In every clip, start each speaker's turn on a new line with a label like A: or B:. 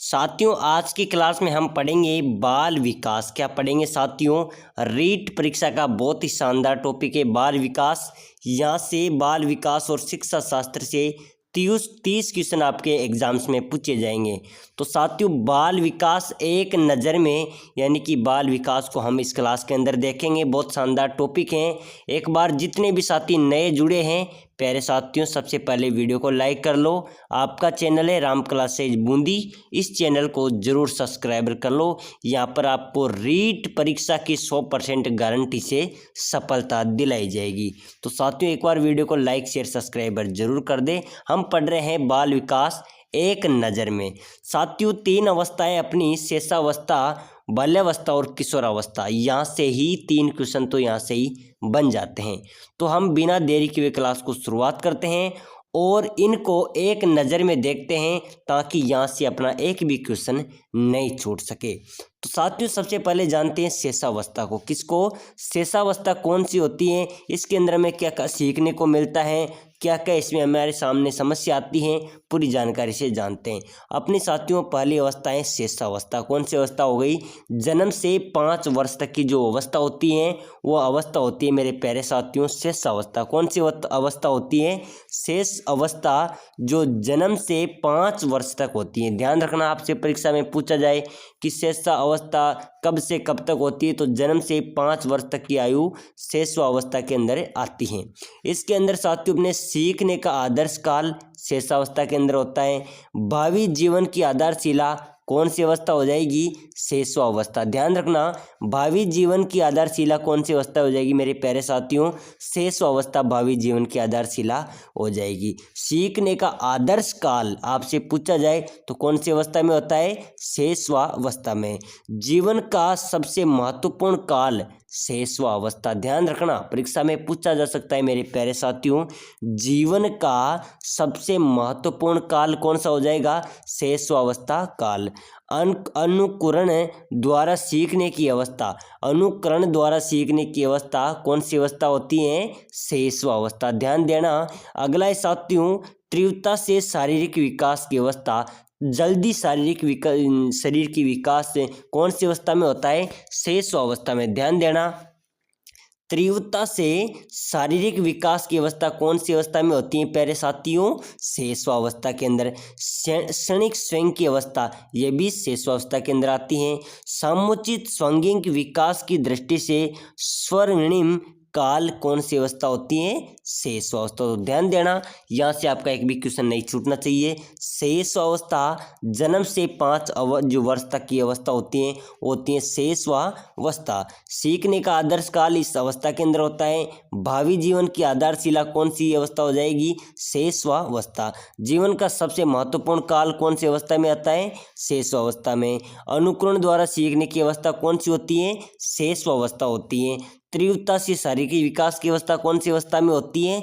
A: साथियों आज की क्लास में हम पढ़ेंगे बाल विकास। क्या पढ़ेंगे साथियों? रीट परीक्षा का बहुत ही शानदार टॉपिक है बाल विकास। यहाँ से बाल विकास और शिक्षा शास्त्र से 30 क्वेश्चन आपके एग्जाम्स में पूछे जाएंगे। तो साथियों बाल विकास एक नज़र में यानी कि बाल विकास को हम इस क्लास के अंदर देखेंगे। बहुत शानदार टॉपिक हैं। एक बार जितने भी साथी नए जुड़े हैं प्यारे साथियों, सबसे पहले वीडियो को लाइक कर लो। आपका चैनल है राम क्लासेज बूंदी, इस चैनल को जरूर सब्सक्राइब कर लो। यहाँ पर आपको रीट परीक्षा की 100% गारंटी से सफलता दिलाई जाएगी। तो साथियों एक बार वीडियो को लाइक शेयर सब्सक्राइबर जरूर कर दें। हम पढ़ रहे हैं बाल विकास एक नज़र में। साथियों 3 अवस्थाएं अपनी शेषावस्था, बाल्यावस्था और किशोरावस्था, यहाँ से ही 3 क्वेश्चन तो यहाँ से ही बन जाते हैं। तो हम बिना देरी के हुए क्लास को शुरुआत करते हैं और इनको एक नज़र में देखते हैं ताकि यहाँ से अपना एक भी क्वेश्चन नहीं छूट सके। तो साथियों सबसे पहले जानते हैं शेषावस्था को। किसको? शेषावस्था कौन सी होती है, इसके अंदर हमें क्या क्या सीखने को मिलता है, क्या क्या इसमें हमारे सामने समस्या आती है, पूरी जानकारी से जानते हैं। अपनी साथियों पहली अवस्था है शेषावस्था। कौन सी अवस्था हो गई? जन्म से 5 वर्ष तक की जो अवस्था होती है वो अवस्था होती है मेरे प्यारे साथियों शेषावस्था। कौन सी अवस्था होती है? शेष अवस्था जो जन्म से 5 वर्ष तक होती है। ध्यान रखना, आपसे परीक्षा में पूछा जाए कि शेष अवस्था कब से कब तक होती है, तो जन्म से 5 वर्ष तक की आयु शेषावस्था के अंदर आती है। इसके अंदर साथियों अपने सीखने का आदर्श काल शेषावस्था के अंदर होता है। भावी जीवन की आधारशिला कौन सी अवस्था हो जाएगी? शेषावस्था। ध्यान रखना, भावी जीवन की आधारशिला कौन सी अवस्था हो जाएगी मेरे प्यारे साथियों? शेषावस्था भावी जीवन की आधारशिला हो जाएगी। सीखने का आदर्श काल आपसे पूछा जाए तो कौन सी अवस्था में होता है? शेषावस्था में। जीवन का सबसे महत्वपूर्ण काल शेषावस्था। ध्यान रखना, परीक्षा में पूछा जा सकता है मेरे प्यारे साथियों, जीवन का सबसे महत्वपूर्ण काल कौन सा हो जाएगा? शेषावस्था काल। अनुकरण द्वारा सीखने की अवस्था, अनुकरण द्वारा सीखने की अवस्था कौन सी अवस्था होती है? शेषावस्था। ध्यान देना। अगला है साथियों तीव्रता से शारीरिक विकास की अवस्था। जल्दी शरीर की विकास कौन सी अवस्था में होता है? शेषावस्था में। ध्यान देना, तीव्रता से शारीरिक विकास की अवस्था कौन सी अवस्था में होती है प्यारे साथियों? शेषावस्था के अंदर। क्षणिक स्वयं की अवस्था ये भी शेषावस्था के अंदर आती हैं। समुचित स्वांगिक विकास की दृष्टि से स्वर्णिम काल कौन सी अवस्था होती है? शेषावस्था। तो ध्यान देना, यहाँ से आपका एक भी क्वेश्चन नहीं छूटना चाहिए। शेषावस्था जन्म से 5 जो वर्ष तक की अवस्था होती है वो होती है शेषावस्था। सीखने का आदर्श काल इस अवस्था के अंदर होता है। भावी जीवन की आधारशिला कौन सी अवस्था हो जाएगी? शेषावस्था। जीवन का सबसे महत्वपूर्ण काल कौन सी अवस्था में आता है? शेषावस्था में। अनुकरण द्वारा सीखने की अवस्था कौन सी होती है? शेषावस्था होती है। तीव्रता से शारीरिक विकास की अवस्था कौन सी अवस्था में होती है?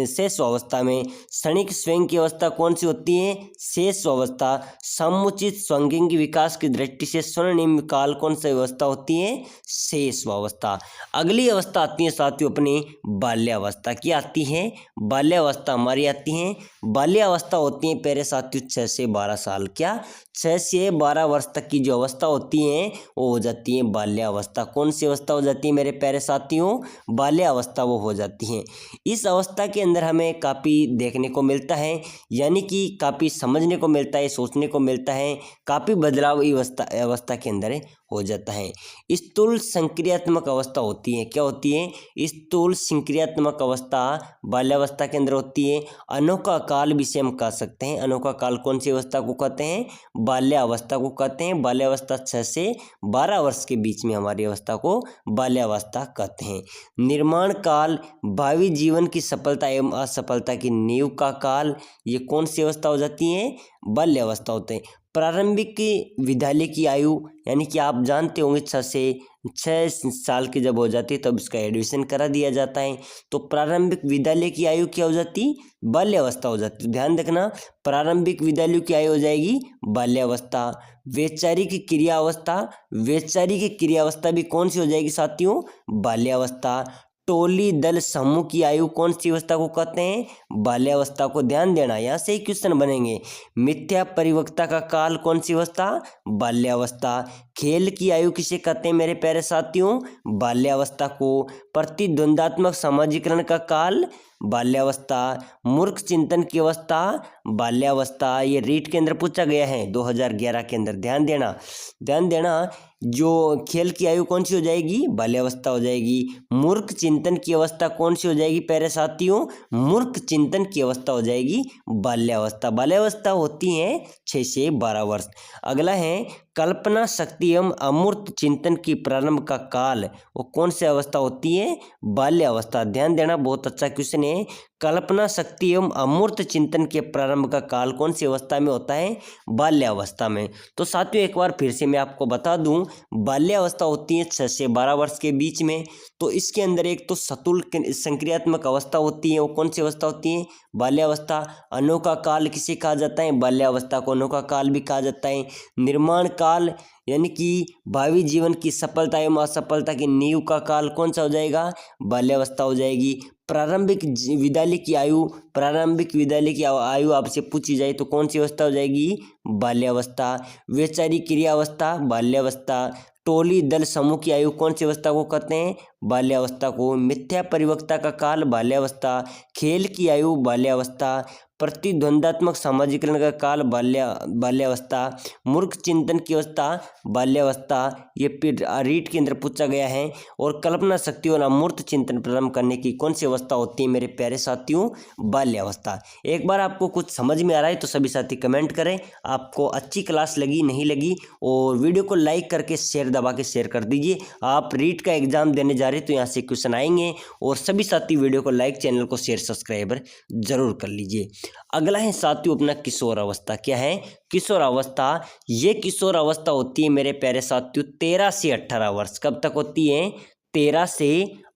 A: शेषावस्था में। क्षणिक स्वयं की अवस्था कौन सी होती है? शेषावस्था। समुचित स्वांगिक विकास की दृष्टि से स्वर्णिम काल कौन सी अवस्था होती है? शेषावस्था। अगली अवस्था आती है साथियों अपनी बाल्यावस्था की आती है। बाल्यावस्था हमारी आती है, बाल्यावस्था होती है प्यारे साथियों 6 से 12 साल। क्या? 6 से 12 वर्ष तक की जो अवस्था होती है वो हो जाती है बाल्यावस्था। कौन सी अवस्था हो जाती है मेरे प्यारे साथियों? बाल्यावस्था वो हो जाती है। इस अवस्था के अंदर हमें काफ़ी देखने को मिलता है, यानी कि काफ़ी समझने को मिलता है, सोचने को मिलता है, काफ़ी बदलाव अवस्था के अंदर हो जाता है। स्थूल संक्रियात्मक अवस्था होती है। क्या होती है? स्थूल संक्रियात्मक अवस्था बाल्यावस्था के अंदर होती है। अनोखा काल भी से हम कह सकते हैं। अनोखा काल कौन सी अवस्था को कहते हैं? बाल्यावस्था को कहते हैं। बाल्यावस्था 6 से 12 वर्ष के बीच में हमारी अवस्था को बाल्यावस्था कहते हैं। निर्माण काल भावी जीवन की सफलता एवं असफलता की नींव का काल, ये कौन सी अवस्था हो जाती है? बाल्यावस्था होते हैं। प्रारंभिक विद्यालय की आयु, यानी कि आप जानते होंगे 6 साल की जब हो जाती है तब उसका एडमिशन करा दिया जाता है। तो प्रारंभिक विद्यालय की आयु क्या हो जाती? बाल्यावस्था हो जाती। ध्यान रखना, प्रारंभिक विद्यालय की आयु हो जाएगी बाल्यावस्था। वैचारिक क्रियावस्था, वैचारिक क्रियावस्था भी कौन सी हो जाएगी साथियों? बाल्यावस्था। टोली दल समूह की आयु कौन सी अवस्था को कहते हैं? बाल्यावस्था को। ध्यान देना, यहाँ से ही क्वेश्चन बनेंगे। मिथ्या परिपक्वता का काल कौन सी अवस्था? बाल्यावस्था। खेल की आयु किसे कहते हैं मेरे प्यारे साथियों? बाल्यावस्था को। प्रतिद्वंदात्मक समाजीकरण का काल? बाल्यावस्था। मूर्ख चिंतन की अवस्था? बाल्यावस्था। ये रीट के अंदर पूछा गया है 2011 के अंदर। ध्यान देना, ध्यान देना। जो खेल की आयु कौन सी हो जाएगी? बाल्यावस्था हो जाएगी। मूर्ख चिंतन की अवस्था कौन सी हो जाएगी प्यारे साथियों? मूर्ख चिंतन की अवस्था हो जाएगी बाल्यावस्था। बाल्यावस्था होती है 6 से 12 वर्ष। अगला है कल्पना शक्ति एवं अमूर्त चिंतन की प्रारंभ का काल, वो कौन सी अवस्था होती है? बाल्यावस्था। ध्यान देना, बहुत अच्छा क्वेश्चन है। कल्पना शक्ति एवं अमूर्त चिंतन के प्रारंभ का काल कौन सी अवस्था में होता है? बाल्यावस्था में। तो साथियों एक बार फिर से मैं आपको बता दूं, बाल्यावस्था होती है 6 से 12 वर्ष के बीच में। तो इसके अंदर एक तो सतुल संक्रियात्मक अवस्था होती है, वो कौन सी अवस्था होती है? बाल्यावस्था। अनोखा काल किसे कहा जाता है? बाल्यावस्था को अनोखा काल भी कहा जाता है। निर्माण काल यानी कि भावी जीवन की सफलता एवं असफलता की नींव का काल कौन सा हो जाएगा? बाल्यावस्था हो जाएगी। प्रारंभिक विद्यालय की आयु, प्रारंभिक विद्यालय की आयु आपसे पूछी जाए तो कौन सी अवस्था हो जाएगी? बाल्यावस्था। वैचारिक क्रियावस्था? बाल्यावस्था। टोली दल समूह की आयु कौन सी अवस्था को कहते हैं? बाल्यावस्था को। मिथ्या परिपक्वता का काल? बाल्यावस्था। खेल की आयु? बाल्यावस्था। प्रतिद्वंदात्मक समाजीकरण का काल? बाल्यावस्था। मूर्ख चिंतन की अवस्था? बाल्यावस्था। ये रीट के अंदर पूछा गया है। और कल्पना शक्ति और अमूर्त चिंतन प्रारंभ करने की कौन सी अवस्था होती है मेरे प्यारे साथियों? बाल्यावस्था। एक बार आपको कुछ समझ में आ रहा है तो सभी साथी कमेंट करें, आपको अच्छी क्लास लगी नहीं लगी, और वीडियो को लाइक करके शेयर दबा के शेयर कर दीजिए। आप रीट का एग्जाम देने जा रहे हैं तो यहाँ से क्वेश्चन आएंगे, और सभी साथी वीडियो को लाइक, चैनल को शेयर, सब्सक्राइबर जरूर कर लीजिए। अगला है साथियों अपना किशोर अवस्था। क्या है? किशोर अवस्था। ये किशोर अवस्था होती है मेरे प्यारे साथियों 13 से 18 वर्ष। कब तक होती है? 13 से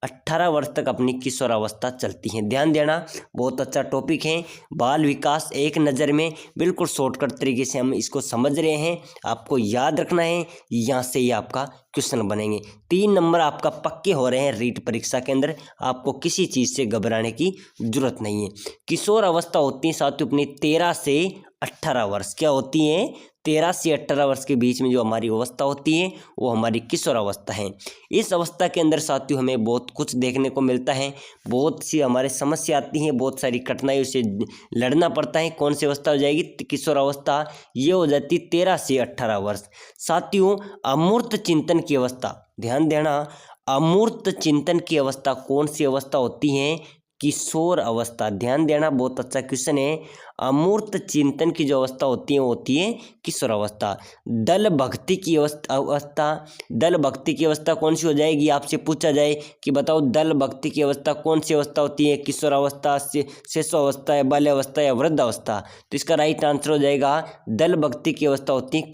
A: 18 वर्ष तक अपनी किशोर अवस्था चलती है। ध्यान देना, बहुत अच्छा टॉपिक है। बाल विकास एक नज़र में, बिल्कुल शॉर्टकट तरीके से हम इसको समझ रहे हैं, आपको याद रखना है। यहाँ से ही आपका क्वेश्चन बनेंगे। 3 नंबर आपका पक्के हो रहे हैं रीट परीक्षा के अंदर, आपको किसी चीज़ से घबराने की जरूरत नहीं है। किशोर अवस्था होती है साथियों अपनी 13 से 18 वर्ष। क्या होती है? 13 से 18 वर्ष के बीच में जो हमारी अवस्था होती है वो हमारी किशोर अवस्था है। इस अवस्था के अंदर साथियों हमें बहुत कुछ देखने को मिलता है, बहुत सी हमारे समस्या आती हैं, बहुत सारी कठिनाइयों से लड़ना पड़ता है। कौन सी अवस्था हो जाएगी? किशोर अवस्था। ये हो जाती 13 से 18 वर्ष। साथियों अमूर्त चिंतन की अवस्था, ध्यान देना, अमूर्त चिंतन की अवस्था कौन सी अवस्था होती है? किशोर अवस्था। ध्यान देना, बहुत अच्छा क्वेश्चन है। अमूर्त चिंतन की जो अवस्था होती है वो होती है किशोर अवस्था। दल भक्ति की अवस्था, दल भक्ति की अवस्था कौन सी हो जाएगी? आपसे पूछा जाए कि बताओ दल भक्ति की अवस्था कौन सी अवस्था होती है? किशोर अवस्था, शिशु अवस्था, या बाल्यावस्था, या वृद्ध अवस्था? तो इसका राइट आंसर हो जाएगा दल भक्ति की अवस्था होती है